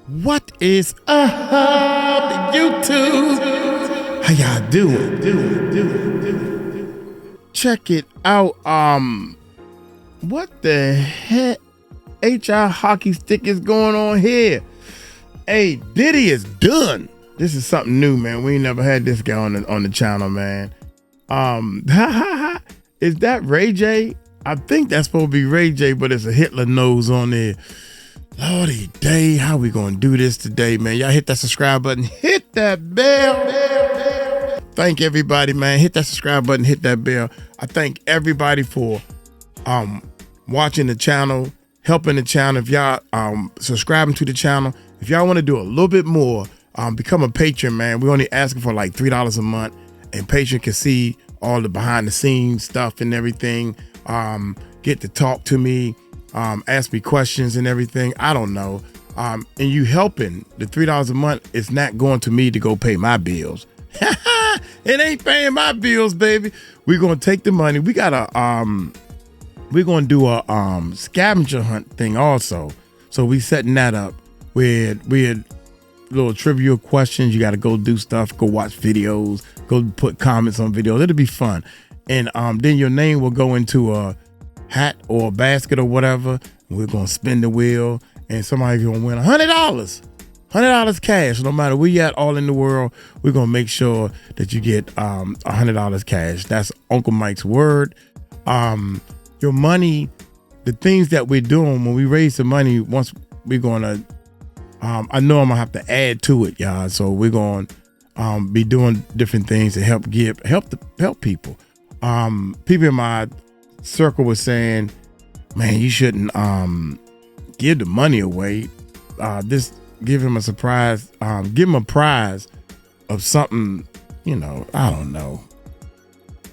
What is up, YouTube? How y'all doing? Check it out. What the heck? HR hockey stick is going on here? Hey, Diddy is done. This is something new, man. We ain't never had this guy on the channel, man. Is that Ray J? I think that's supposed to be Ray J, but it's a Hitler nose on there. Lordy day, how we gonna do this today, man? Y'all hit that subscribe button, hit that bell. Thank everybody, man. Hit that subscribe button, hit that bell. I thank everybody for watching the channel, helping the channel. If y'all subscribing to the channel, if y'all want to do a little bit more, become a patron, man. We're only asking for like $3 a month, and patron can see all the behind the scenes stuff and everything. Get to talk to me. Ask me questions and everything. I don't know. And you helping. The $3 a month is not going to me to go pay my bills. It ain't paying my bills, baby. We're gonna take the money. We're gonna do a scavenger hunt thing also. So we setting that up with little trivia questions. You got to go do stuff, go watch videos, go put comments on videos. It'll be fun. And then your name will go into a hat or a basket or whatever. We're gonna spin the wheel, and somebody's gonna win $100 cash. No matter where you at all in the world, we're gonna make sure that you get $100 cash. That's Uncle Mike's word. Your money, the things that we're doing when we raise the money, once we're gonna I know I'm gonna have to add to it, y'all. So we're gonna be doing different things to help people. People in my circle was saying, man, you shouldn't give the money away. Just give him a surprise, give him a prize of something, I don't know,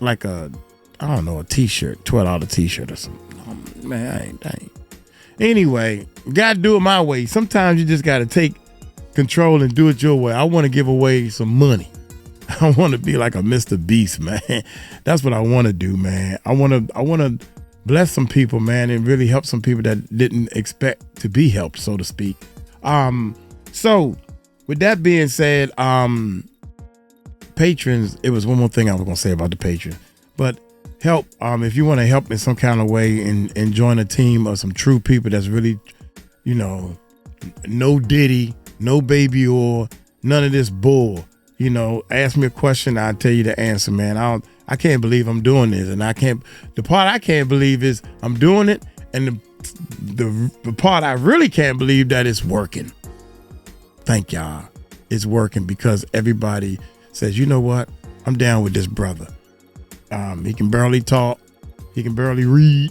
like a t-shirt, $12 t-shirt or something. Man, I ain't. Anyway, gotta do it my way. Sometimes you just gotta take control and do it your way. I want to give away some money. I want to be like a Mr. Beast, man. That's what I want to do, man. I want to bless some people, man, and really help some people that didn't expect to be helped, so to speak. So with that being said, patrons, it was one more thing I was going to say about the patrons, but help. If you want to help in some kind of way and join a team of some true people that's really, no Diddy, no baby or none of this bull. Ask me a question, I'll tell you the answer, man. I can't believe I'm doing this, and the part I can't believe is I'm doing it, and the part I really can't believe that it's working. Thank y'all. It's working because everybody says, you know what? I'm down with this brother. He can barely talk. He can barely read.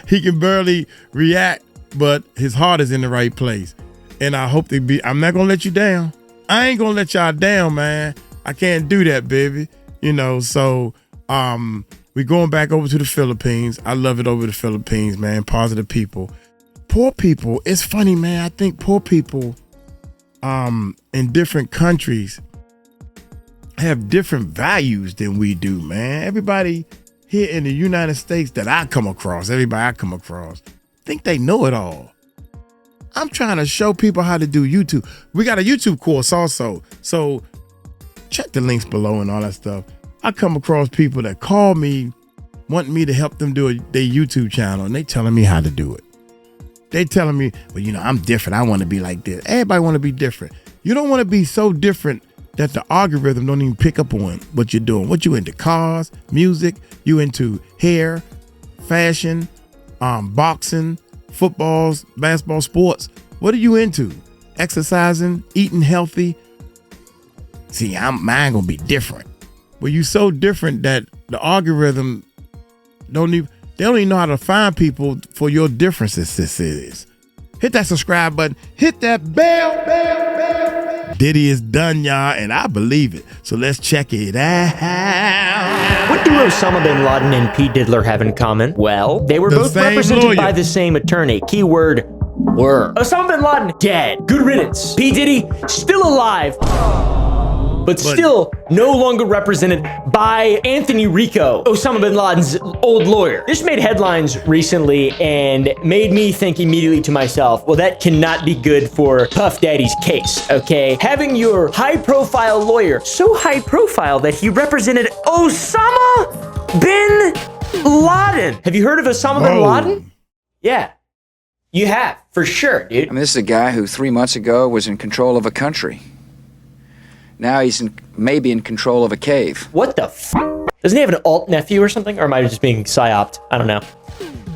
He can barely react, but his heart is in the right place. And I hope I'm not going to let you down. I ain't gonna let y'all down, man. I can't do that, baby. So we're going back over to the Philippines. I love it over the Philippines, man. Positive people. Poor people, it's funny, man. I think poor people in different countries have different values than we do, man. Everybody here in the United States that I come across, think they know it all. I'm trying to show people how to do YouTube. We got a YouTube course also. So check the links below and all that stuff. I come across people that call me, wanting me to help them do their YouTube channel, and they telling me how to do it. They telling me, well, I'm different. I want to be like this. Everybody want to be different. You don't want to be so different that the algorithm don't even pick up on what you're doing. What you into? Cars, music, you into hair, fashion, boxing, footballs, basketball, sports. What are you into? Exercising, eating healthy. See, mine gonna be different. Well, you so different that the algorithm they don't even know how to find people for your differences. This is. Hit that subscribe button. Hit that bell. Diddy is done, y'all, and I believe it. So let's check it out. What do Osama bin Laden and P. Diddler have in common? Well, they were both represented by the same attorney. Keyword, were. Osama bin Laden, dead. Good riddance. P. Diddy, still alive. but still no longer represented by Anthony Rico, Osama bin Laden's old lawyer. This made headlines recently and made me think immediately to myself, well, that cannot be good for Puff Daddy's case, okay? Having your high-profile lawyer, so high-profile that he represented Osama bin Laden. Have you heard of Osama bin Laden? Yeah, you have, for sure, dude. I mean, this is a guy who 3 months ago was in control of a country. Now he's maybe in control of a cave. What the f? Doesn't he have an alt nephew or something? Or am I just being psyoped? I don't know.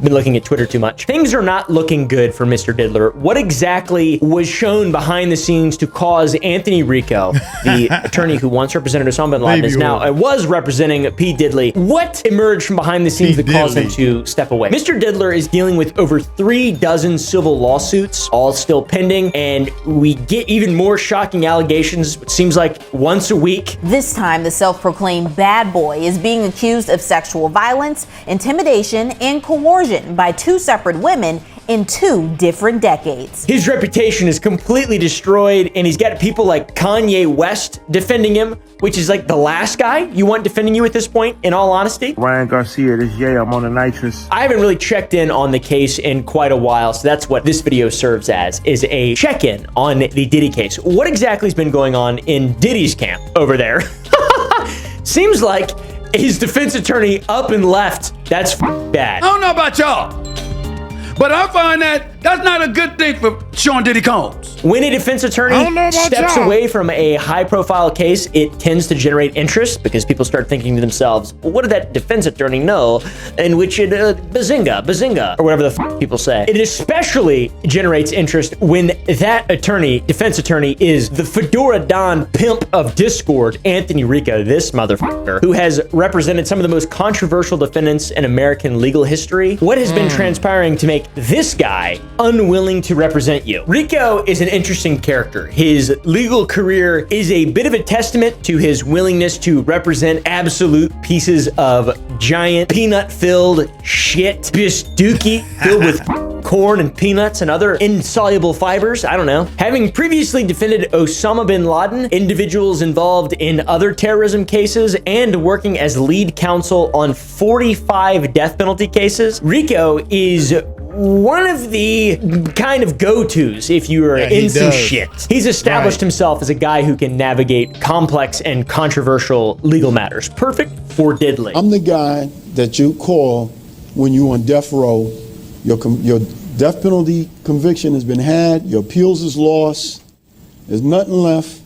Been looking at Twitter too much. Things are not looking good for Mr. Diddler. What exactly was shown behind the scenes to cause Anthony Rico, the attorney who once represented Osama bin Laden, is now was representing P. Diddy? What emerged from behind the scenes that caused him to step away? Mr. Diddler is dealing with over 36 civil lawsuits, all still pending, and we get even more shocking allegations, it seems like once a week. This time, the self-proclaimed bad boy is being accused of sexual violence, intimidation, and coercion by 2 separate women in 2 different decades. His reputation is completely destroyed, and he's got people like Kanye West defending him, which is like the last guy you want defending you at this point, in all honesty. Ryan Garcia, this is I'm on the nitrous. I haven't really checked in on the case in quite a while, so that's what this video serves as, is a check-in on the Diddy case. What exactly has been going on in Diddy's camp over there? Seems like his defense attorney up and left. That's bad. I don't know about y'all, but I find that's not a good thing for Sean Diddy Combs. When a defense attorney steps away from a high-profile case, it tends to generate interest because people start thinking to themselves, well, what did that defense attorney know? In which it, bazinga, or whatever the f people say. It especially generates interest when that defense attorney, is the Fedora Don pimp of Discord, Anthony Rico, this motherfucker, who has represented some of the most controversial defendants in American legal history. What has been transpiring to make this guy unwilling to represent you? Rico is an interesting character. His legal career is a bit of a testament to his willingness to represent absolute pieces of giant peanut-filled shit, dookie filled with corn and peanuts and other insoluble fibers. I don't know. Having previously defended Osama bin Laden, individuals involved in other terrorism cases, and working as lead counsel on 45 death penalty cases, Rico is one of the kind of go-tos if you're into shit. He's established himself as a guy who can navigate complex and controversial legal matters. Perfect for diddling. I'm the guy that you call when you're on death row. Your death penalty conviction has been had, your appeals is lost, there's nothing left.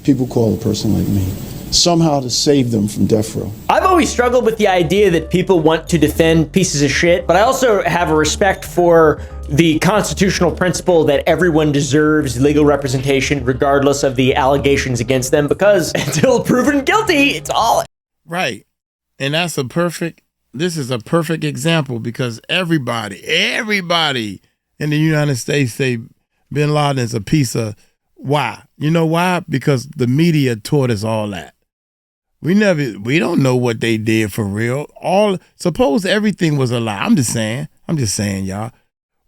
People call a person like me somehow to save them from death row. I've always struggled with the idea that people want to defend pieces of shit, but I also have a respect for the constitutional principle that everyone deserves legal representation regardless of the allegations against them, because until proven guilty, it's all right. And this is a perfect example, because everybody in the United States say bin Laden is a piece of why? You know why? Because the media taught us all that. We don't know what they did for real. Suppose everything was a lie. I'm just saying, y'all.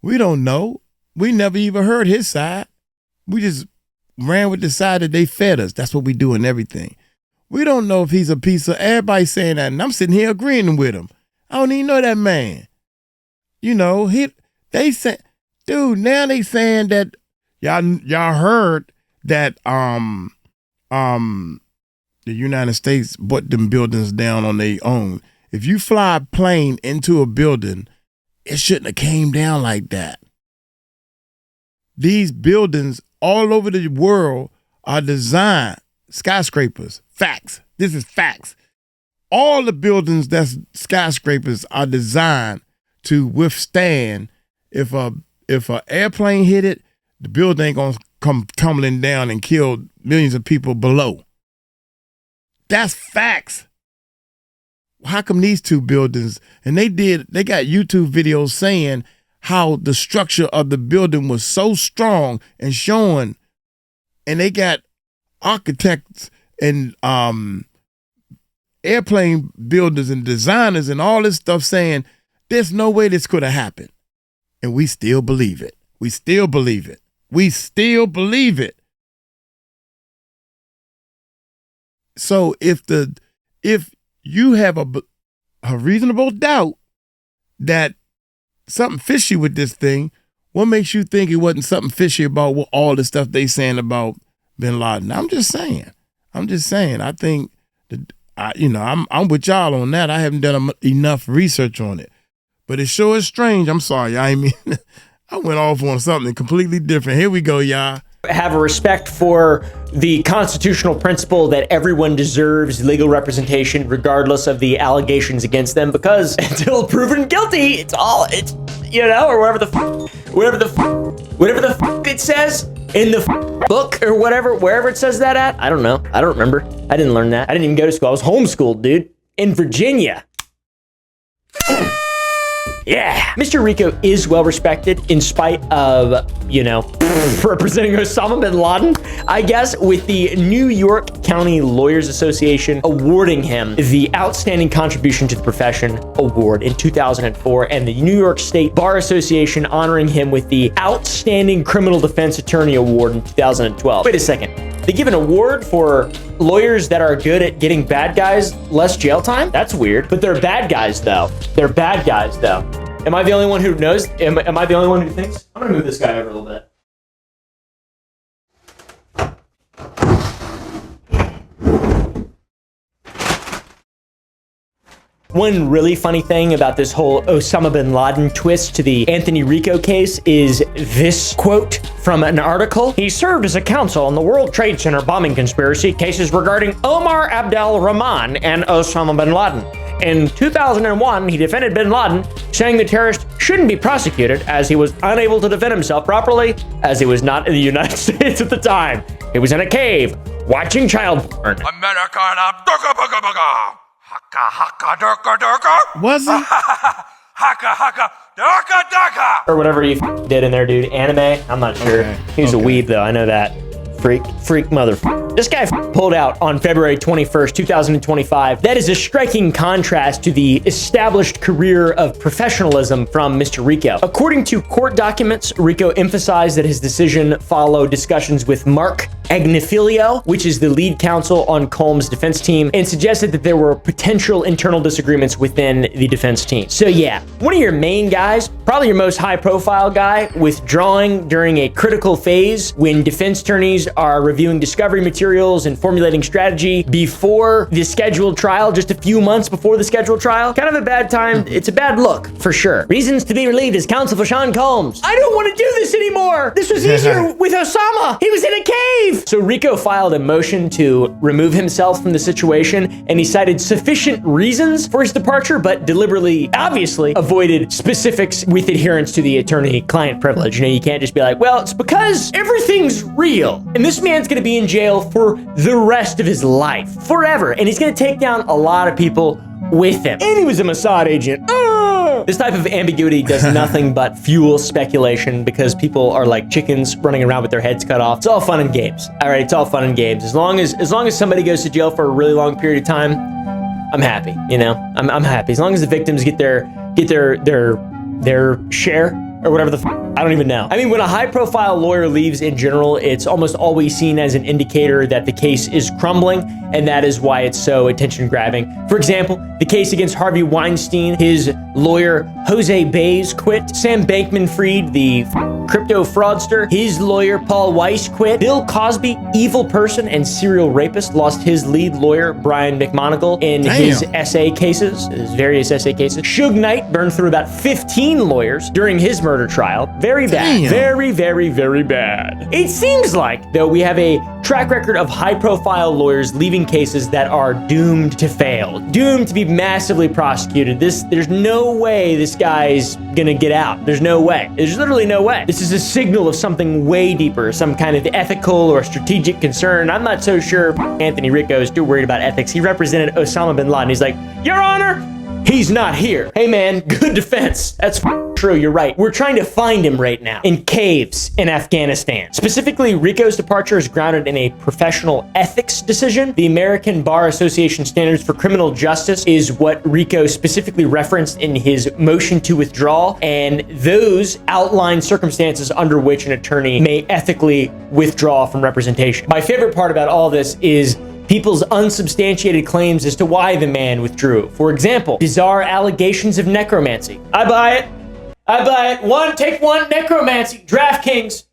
We don't know. We never even heard his side. We just ran with the side that they fed us. That's what we do in everything. We don't know if he's a piece of, everybody saying that, and I'm sitting here agreeing with him. I don't even know that man. You know, they said, dude, now they saying that y'all heard that the United States brought them buildings down on their own. If you fly a plane into a building, it shouldn't have came down like that. These buildings all over the world are designed, skyscrapers, facts. This is facts. All the buildings that's skyscrapers are designed to withstand if a airplane hit it, the building ain't gonna come tumbling down and kill millions of people below. That's facts. How come these 2 buildings, and they got YouTube videos saying how the structure of the building was so strong and showing, and they got architects and airplane builders and designers and all this stuff saying there's no way this could have happened. And we still believe it. We still believe it. We still believe it. So if you have a reasonable doubt that something fishy with this thing, what makes you think it wasn't something fishy about what all the stuff they saying about bin Laden? I'm just saying. I think that I'm with y'all on that. I haven't done enough research on it, but it sure is strange. I'm sorry. I went off on something completely different. Here we go, y'all. Have a respect for the constitutional principle that everyone deserves legal representation regardless of the allegations against them, because until proven guilty, it's or whatever the it says in the book or whatever, wherever it says that at. I don't know. I don't remember. I didn't learn that. I didn't even go to school. I was homeschooled, dude, in Virginia. Yeah. Mr. Rico is well respected in spite of, representing Osama bin Laden, I guess, with the New York County Lawyers Association awarding him the Outstanding Contribution to the Profession Award in 2004, and the New York State Bar Association honoring him with the Outstanding Criminal Defense Attorney Award in 2012. Wait a second. They give an award for lawyers that are good at getting bad guys less jail time? That's weird. But they're bad guys, though. Am I the only one who knows? Am I the only one who thinks? I'm gonna move this guy over a little bit. One really funny thing about this whole Osama bin Laden twist to the Anthony Rico case is this quote from an article. He served as a counsel on the World Trade Center bombing conspiracy cases regarding Omar Abdel Rahman and Osama bin Laden. In 2001, he defended bin Laden, saying the terrorist shouldn't be prosecuted as he was unable to defend himself properly, as he was not in the United States at the time. He was in a cave watching child porn. Was he? Or whatever you did in there, dude. Anime? I'm not sure. Okay. He's a weeb, though. I know that. Freak mother. This guy pulled out on February 21st, 2025. That is a striking contrast to the established career of professionalism from Mr. Rico. According to court documents, Rico emphasized that his decision followed discussions with Mark Agnifilio, which is the lead counsel on Combs' defense team, and suggested that there were potential internal disagreements within the defense team. So yeah, one of your main guys, probably your most high-profile guy, withdrawing during a critical phase when defense attorneys are reviewing discovery materials and formulating strategy before the scheduled trial, just a few months before the scheduled trial. Kind of a bad time. It's a bad look, for sure. Reasons to be relieved as counsel for Sean Combs. I don't want to do this anymore. This was easier with Osama. He was in a cave. So Rico filed a motion to remove himself from the situation, and he cited sufficient reasons for his departure, but deliberately, obviously, avoided specifics with adherence to the attorney-client privilege. You can't just be like, well, it's because everything's real. And this man's gonna be in jail for the rest of his life, forever. And he's gonna take down a lot of people with him. And he was a Mossad agent. This type of ambiguity does nothing but fuel speculation, because people are like chickens running around with their heads cut off. It's all fun and games. All right, it's all fun and games. As long as somebody goes to jail for a really long period of time, I'm happy. I'm happy. As long as the victims get their share or whatever I don't even know. I mean, when a high-profile lawyer leaves in general, it's almost always seen as an indicator that the case is crumbling, and that is why it's so attention-grabbing. For example, the case against Harvey Weinstein, his lawyer Jose Baez quit. Sam Bankman-Fried, the crypto fraudster, his lawyer Paul Weiss quit. Bill Cosby, evil person and serial rapist, lost his lead lawyer Brian McMonagle in his various essay cases. Suge Knight burned through about 15 lawyers during his murder trial. Very bad. Damn. Very, very, very bad. It seems like, though, we have a track record of high-profile lawyers leaving cases that are doomed to fail, doomed to be massively prosecuted. There's no way this guy's gonna get out. There's no way. There's literally no way. This is a signal of something way deeper, some kind of ethical or strategic concern. I'm not so sure Anthony Rico is too worried about ethics. He represented Osama bin Laden. He's like, Your Honor, he's not here. Hey man, good defense. That's true, you're right. We're trying to find him right now in caves in Afghanistan. Specifically, Rico's departure is grounded in a professional ethics decision. The American Bar Association Standards for Criminal Justice is what Rico specifically referenced in his motion to withdraw, and those outline circumstances under which an attorney may ethically withdraw from representation. My favorite part about all this is people's unsubstantiated claims as to why the man withdrew. For example, bizarre allegations of necromancy. I buy it. I buy it. Take one, necromancy. DraftKings.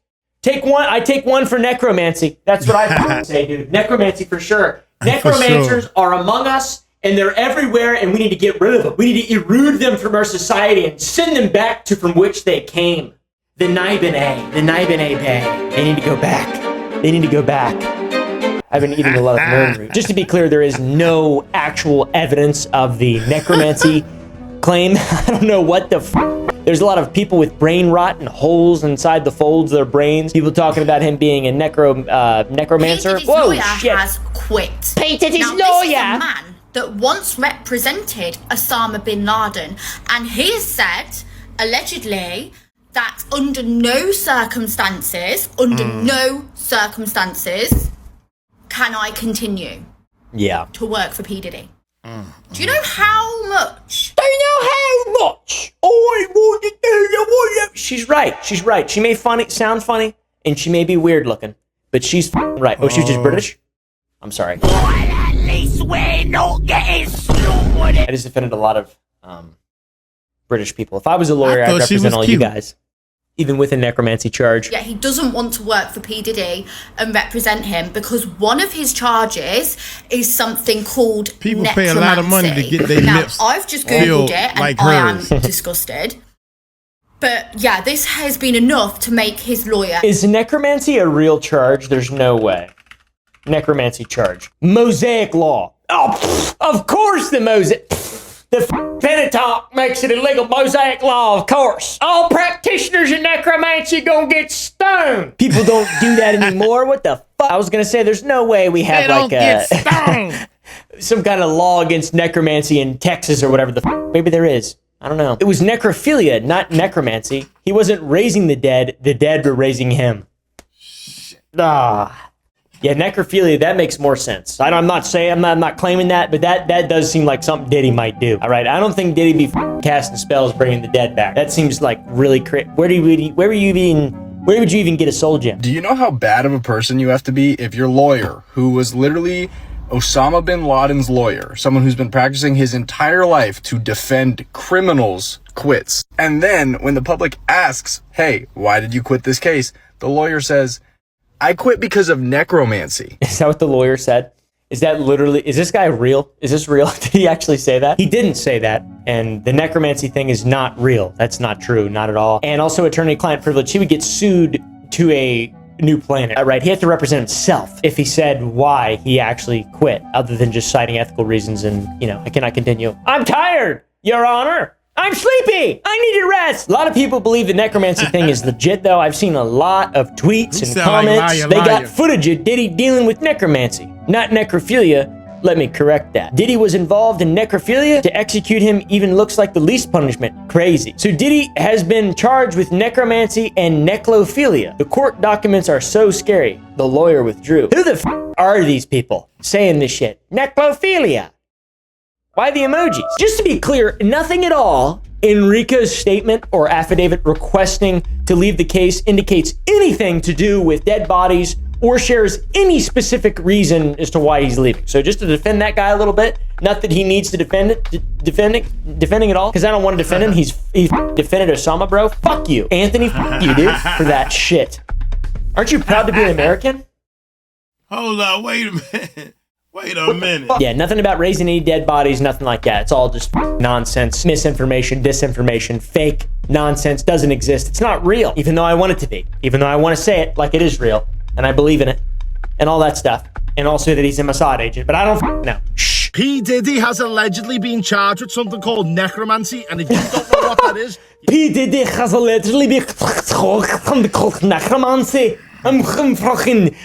I take one for necromancy. That's what I say, dude. Necromancy for sure. Necromancers are among us, and they're everywhere, and we need to get rid of them. We need to erude them from our society and send them back to from which they came. The 𝗟𝗓𝗡𝗞𝗦 Bay. They need to go back. They need to go back. I've been eating a lot of moon root. Just to be clear, there is no actual evidence of the necromancy claim. I don't know what the There's a lot of people with brain rot and holes inside the folds of their brains. People talking about him being a necromancer. Whoa, shit. Has quit. P. Diddy's now, lawyer. This is a man that once represented Osama bin Laden, and he has said, allegedly, that under no circumstances, can I continue to work for P. Diddy. Do you know how much? Do you know how much I want to do? She's right. She's right. She may sound funny, and she may be weird looking, but she's right. Oh, she's just British? I'm sorry. Well, at least we're not getting slaughtered. I just offended a lot of British people. If I was a lawyer, I'd represent all you guys. Even with a necromancy charge. Yeah, he doesn't want to work for P. Diddy and represent him because one of his charges is something called People necromancy. pay a lot of money to get their lips I've just Googled it and like I am hers. disgusted. But yeah, this has been enough to make his lawyer... Is necromancy a real charge? There's no way. Necromancy charge. Mosaic law. Oh, of course the Mosaic... The Pentateuch makes it illegal. Mosaic law, of course. All practitioners in necromancy gonna get stoned. People don't do that anymore. What the fuck? I was gonna say, there's no way we have some kind of law against necromancy in Texas or whatever the fuck. Maybe there is. I don't know. It was necrophilia, not necromancy. He wasn't raising the dead were raising him. Yeah, necrophilia, that makes more sense. I'm not claiming that, but that does seem like something Diddy might do. All right, I don't think Diddy be casting spells bringing the dead back. That seems like really crazy. Where would you even get a soul gem? Do you know how bad of a person you have to be if your lawyer, who was literally Osama bin Laden's lawyer, someone who's been practicing his entire life to defend criminals, quits? And then when the public asks, hey, why did you quit this case? The lawyer says, I quit because of necromancy. Is that what the lawyer said? Is this guy real? Is this real? Did he actually say that? He didn't say that. And the necromancy thing is not real. That's not true, not at all. And also attorney-client privilege. He would get sued to a new planet, right? He had to represent himself if he said why he actually quit, other than just citing ethical reasons and, I cannot continue. I'm tired, Your Honor. I'm sleepy. I need to rest. A lot of people believe the necromancy thing is legit, though. I've seen a lot of tweets and comments. They got footage of Diddy dealing with necromancy, not necrophilia. Let me correct that. Diddy was involved in necrophilia. To execute him even looks like the least punishment. Crazy. So Diddy has been charged with necromancy and necrophilia. The court documents are so scary. The lawyer withdrew. Who the f are these people saying this shit? Necrophilia. Why the emojis? Just to be clear, nothing at all in Rico's statement or affidavit requesting to leave the case indicates anything to do with dead bodies or shares any specific reason as to why he's leaving. So just to defend that guy a little bit, not that he needs to defending it all, because I don't want to defend him. He defended Osama, bro. Fuck you. Anthony, fuck you, dude, for that shit. Aren't you proud to be an American? Hold on, wait a minute. Wait a minute. Yeah, nothing about raising any dead bodies, nothing like that. It's all just nonsense, misinformation, disinformation, fake nonsense, doesn't exist. It's not real, even though I want it to be. Even though I want to say it like it is real, and I believe in it, and all that stuff. And also that he's a Mossad agent, but I don't know. Shh. P. Diddy has allegedly been charged with something called necromancy, and if you don't know what that is... P. Diddy has allegedly been called necromancy. I'm fucking...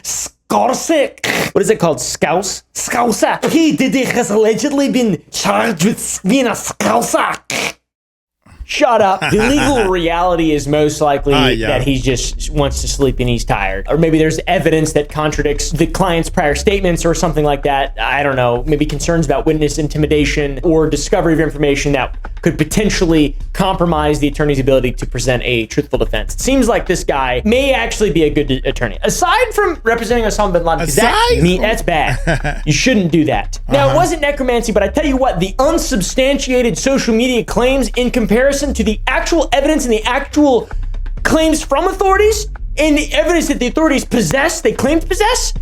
What is it called? Scouser. P. Diddy has allegedly been charged with being a scouser. Shut up. The legal reality is most likely that he just wants to sleep and he's tired. Or maybe there's evidence that contradicts the client's prior statements or something like that. I don't know. Maybe concerns about witness intimidation or discovery of information that could potentially compromise the attorney's ability to present a truthful defense. It seems like this guy may actually be a good attorney. Aside from representing Osama bin Laden, that's bad. You shouldn't do that. Now, it wasn't necromancy, but I tell you what, the unsubstantiated social media claims in comparison to the actual evidence and the actual claims from authorities and the evidence that the authorities possess, they claim to possess,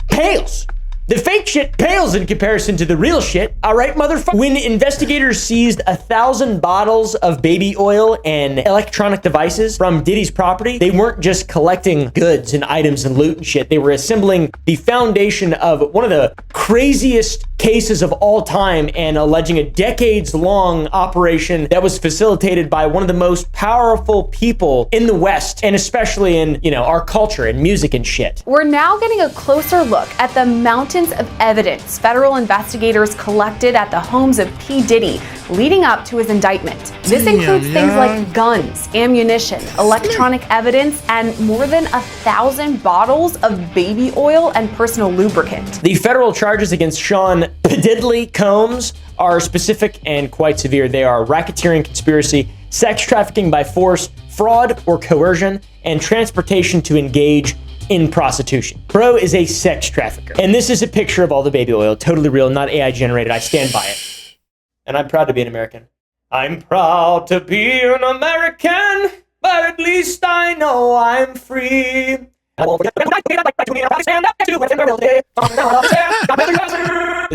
pales. The fake shit pales in comparison to the real shit. All right, motherfucker. When investigators seized 1,000 bottles of baby oil and electronic devices from Diddy's property, they weren't just collecting goods and items and loot and shit. They were assembling the foundation of one of the craziest cases of all time and alleging a decades-long operation that was facilitated by one of the most powerful people in the West, and especially in, our culture and music and shit. We're now getting a closer look at the mountains of evidence federal investigators collected at the homes of P. Diddy leading up to his indictment. This includes things like guns, ammunition, electronic evidence, and more than 1,000 bottles of baby oil and personal lubricant. The federal charges against Sean 𝗟𝗡𝗢𝗡 are specific and quite severe. They are racketeering, conspiracy, sex trafficking by force, fraud or coercion, and transportation to engage in prostitution. Bro is a sex trafficker. And this is a picture of all the baby oil. Totally real, not AI generated. I stand by it. And I'm proud to be an American. I'm proud to be an American, but at least I know I'm free. The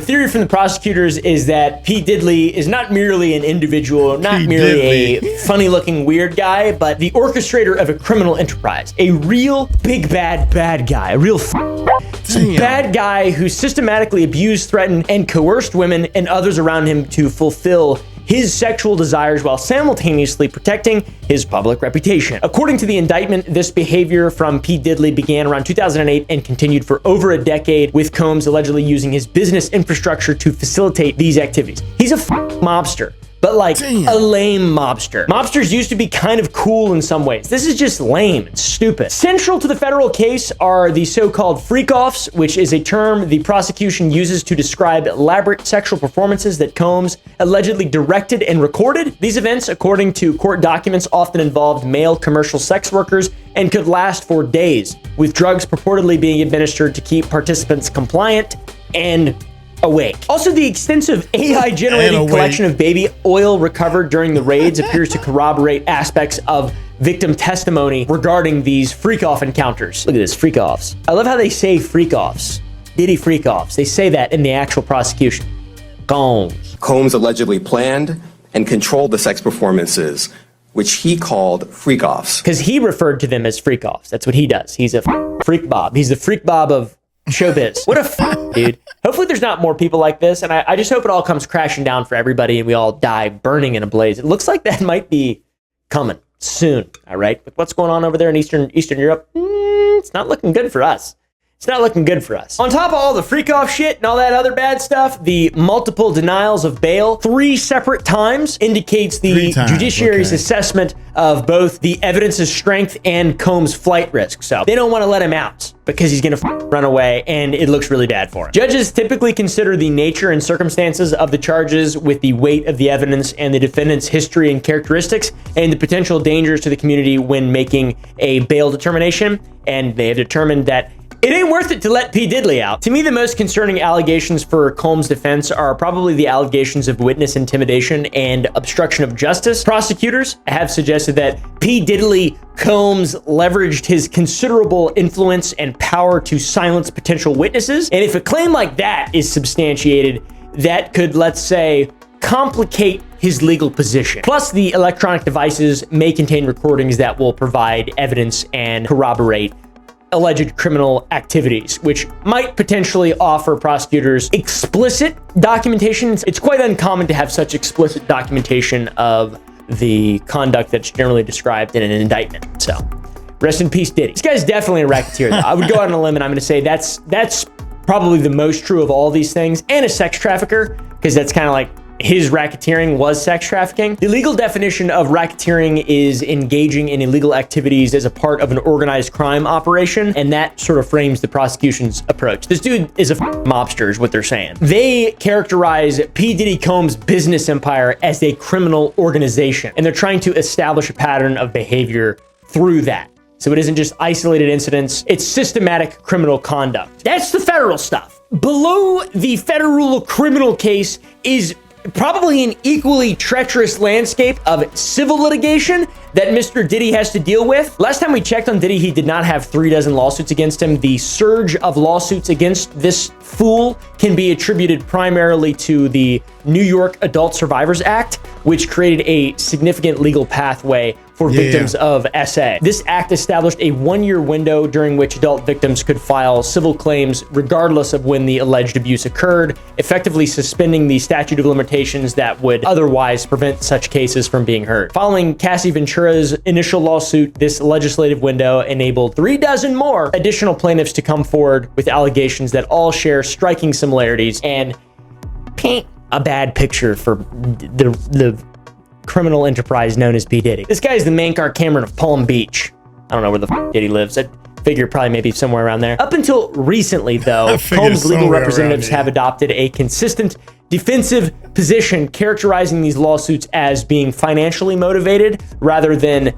theory from the prosecutors is that P. Diddy is not merely an individual, not merely a funny-looking weird guy, but the orchestrator of a criminal enterprise. A real big bad guy. A real bad guy who systematically abused, threatened, and coerced women and others around him to fulfill his sexual desires while simultaneously protecting his public reputation. According to the indictment, this behavior from P. Diddy began around 2008 and continued for over a decade, with Combs allegedly using his business infrastructure to facilitate these activities. He's a mobster, but like a lame mobster. Mobsters used to be kind of cool in some ways. This is just lame and stupid. Central to the federal case are the so-called freak-offs, which is a term the prosecution uses to describe elaborate sexual performances that Combs allegedly directed and recorded. These events, according to court documents, often involved male commercial sex workers and could last for days, with drugs purportedly being administered to keep participants compliant and awake. Also, the extensive AI-generated collection of baby oil recovered during the raids appears to corroborate aspects of victim testimony regarding these freak-off encounters. Look at this, freak-offs. I love how they say freak-offs. Diddy freak-offs. They say that in the actual prosecution. Combs allegedly planned and controlled the sex performances, which he called freak-offs. Because he referred to them as freak-offs. That's what he does. He's a freak bob. He's the freak bob of showbiz. What a dude. Hopefully there's not more people like this, and I just hope it all comes crashing down for everybody and we all die burning in a blaze. It looks like that might be coming soon, all right? With what's going on over there in Eastern Europe, it's not looking good for us. It's not looking good for us. On top of all the freak-off shit and all that other bad stuff, the multiple denials of bail 3 separate times indicates the judiciary's assessment of both the evidence's strength and Combs' flight risk. So they don't want to let him out because he's going to run away, and it looks really bad for him. Judges typically consider the nature and circumstances of the charges with the weight of the evidence and the defendant's history and characteristics and the potential dangers to the community when making a bail determination, and they have determined that it ain't worth it to let P. Diddy out. To me, the most concerning allegations for Combs' defense are probably the allegations of witness intimidation and obstruction of justice. Prosecutors have suggested that P. Diddy Combs leveraged his considerable influence and power to silence potential witnesses. And if a claim like that is substantiated, that could, let's say, complicate his legal position. Plus, the electronic devices may contain recordings that will provide evidence and corroborate alleged criminal activities, which might potentially offer prosecutors explicit documentation. It's quite uncommon to have such explicit documentation of the conduct that's generally described in an indictment. So, rest in peace, Diddy. This guy's definitely a racketeer, though. I would go out on a limb and I'm going to say that's probably the most true of all these things, and a sex trafficker, because that's kind of like his racketeering was sex trafficking. The legal definition of racketeering is engaging in illegal activities as a part of an organized crime operation, and that sort of frames the prosecution's approach. This dude is a mobster, is what they're saying. They characterize P. Diddy Combs' business empire as a criminal organization, and they're trying to establish a pattern of behavior through that. So it isn't just isolated incidents, it's systematic criminal conduct. That's the federal stuff. Below the federal criminal case is probably an equally treacherous landscape of civil litigation that Mr. Diddy has to deal with. Last time we checked on Diddy, he did not have 36 lawsuits against him. The surge of lawsuits against this fool can be attributed primarily to the New York Adult Survivors Act, which created a significant legal pathway for victims of SA. This act established a 1-year window during which adult victims could file civil claims regardless of when the alleged abuse occurred, effectively suspending the statute of limitations that would otherwise prevent such cases from being heard. Following Cassie Ventura's initial lawsuit, this legislative window enabled 36 more additional plaintiffs to come forward with allegations that all share striking similarities and paint a bad picture for the criminal enterprise known as P. Diddy. This guy is the Mankar Cameron of Palm Beach. I don't know where the Diddy lives. I figure probably maybe somewhere around there. Up until recently, though, Combs' legal representatives have adopted a consistent defensive position characterizing these lawsuits as being financially motivated rather than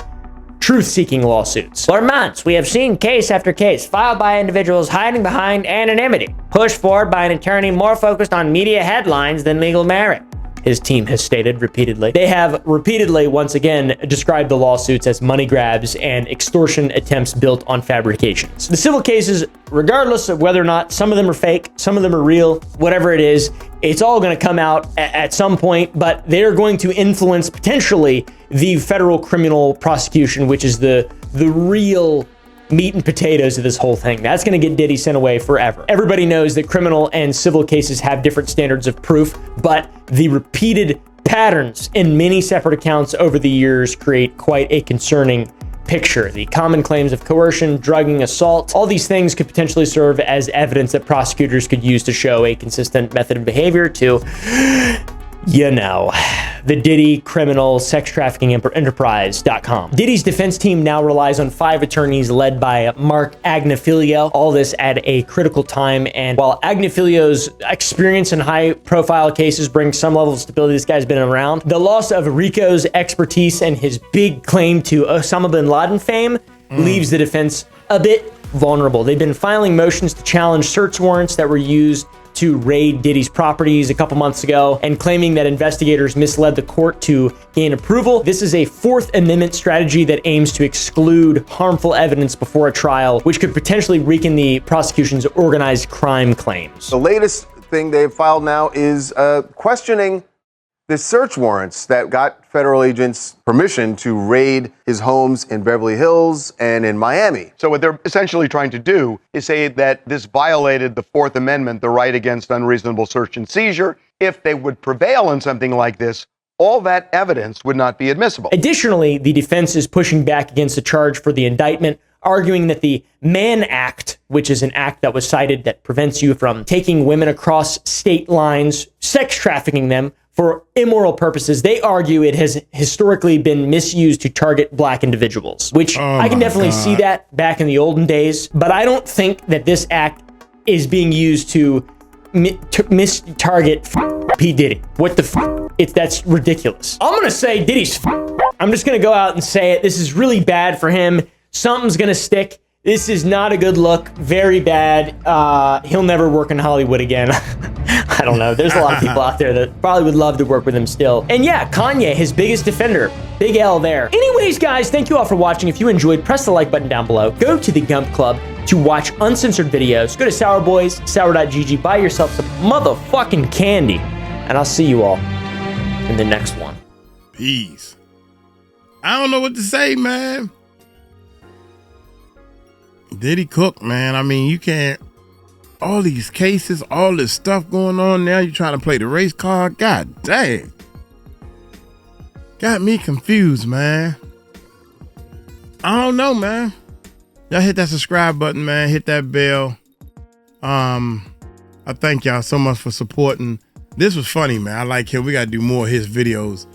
truth-seeking lawsuits. For months, we have seen case after case filed by individuals hiding behind anonymity, pushed forward by an attorney more focused on media headlines than legal merit, his team has stated repeatedly. They have repeatedly, once again, described the lawsuits as money grabs and extortion attempts built on fabrications. The civil cases, regardless of whether or not some of them are fake, some of them are real, whatever it is, it's all going to come out at some point, but they're going to influence potentially the federal criminal prosecution, which is the real meat and potatoes of this whole thing. That's going to get Diddy sent away forever. Everybody knows that criminal and civil cases have different standards of proof, but the repeated patterns in many separate accounts over the years create quite a concerning picture. The common claims of coercion, drugging, assault, all these things could potentially serve as evidence that prosecutors could use to show a consistent method of behavior to, you know, the Diddy criminal sex trafficking enterprise.com. Diddy's defense team now relies on 5 attorneys led by Mark Agnifilio, all this at a critical time. And while Agnifilio's experience in high profile cases brings some level of stability, this guy's been around, the loss of Rico's expertise and his big claim to Osama bin Laden fame leaves the defense a bit vulnerable. They've been filing motions to challenge search warrants that were used to raid Diddy's properties a couple months ago and claiming that investigators misled the court to gain approval. This is a Fourth Amendment strategy that aims to exclude harmful evidence before a trial, which could potentially weaken the prosecution's organized crime claims. The latest thing they've filed now is questioning the search warrants that got federal agents permission to raid his homes in Beverly Hills and in Miami. So what they're essentially trying to do is say that this violated the Fourth Amendment, the right against unreasonable search and seizure. If they would prevail on something like this, all that evidence would not be admissible. Additionally, the defense is pushing back against the charge for the indictment, arguing that the Mann Act, which is an act that was cited that prevents you from taking women across state lines, sex trafficking them for immoral purposes, they argue it has historically been misused to target black individuals, which I can definitely see that back in the olden days, but I don't think that this act is being used to mis-target P. Diddy. What the that's ridiculous. I'm gonna say Diddy's I'm just gonna go out and say it. This is really bad for him. Something's gonna stick. This is not a good look. Very bad. He'll never work in Hollywood again. I don't know. There's a lot of people out there that probably would love to work with him still. And yeah, Kanye, his biggest defender. Big L there. Anyways, guys, thank you all for watching. If you enjoyed, press the like button down below. Go to the Gump Club to watch uncensored videos. Go to Sour Boys, sour.gg, buy yourself some motherfucking candy. And I'll see you all in the next one. Peace. I don't know what to say, man. Diddy Cook, man. I mean, you can't. All these cases, all this stuff going on now. You trying to play the race card? God dang. Got me confused, man. I don't know, man. Y'all hit that subscribe button, man. Hit that bell. I thank y'all so much for supporting This was funny, man. I like him. We got to do more of his videos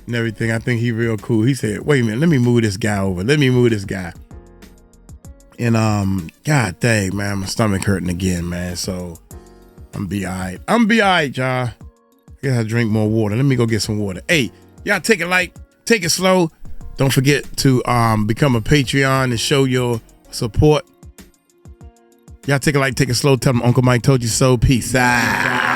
and everything. I think he real cool. He said, wait a minute, let me move this guy over. Let me move this guy. And god dang, man, my stomach hurting again, man. So I'm be all right. Y'all. I guess I drink more water. Let me go get some water. Hey, y'all take it light, take it slow. Don't forget to become a Patreon and show your support. Y'all take it light, take it slow. Tell them Uncle Mike told you so. Peace out.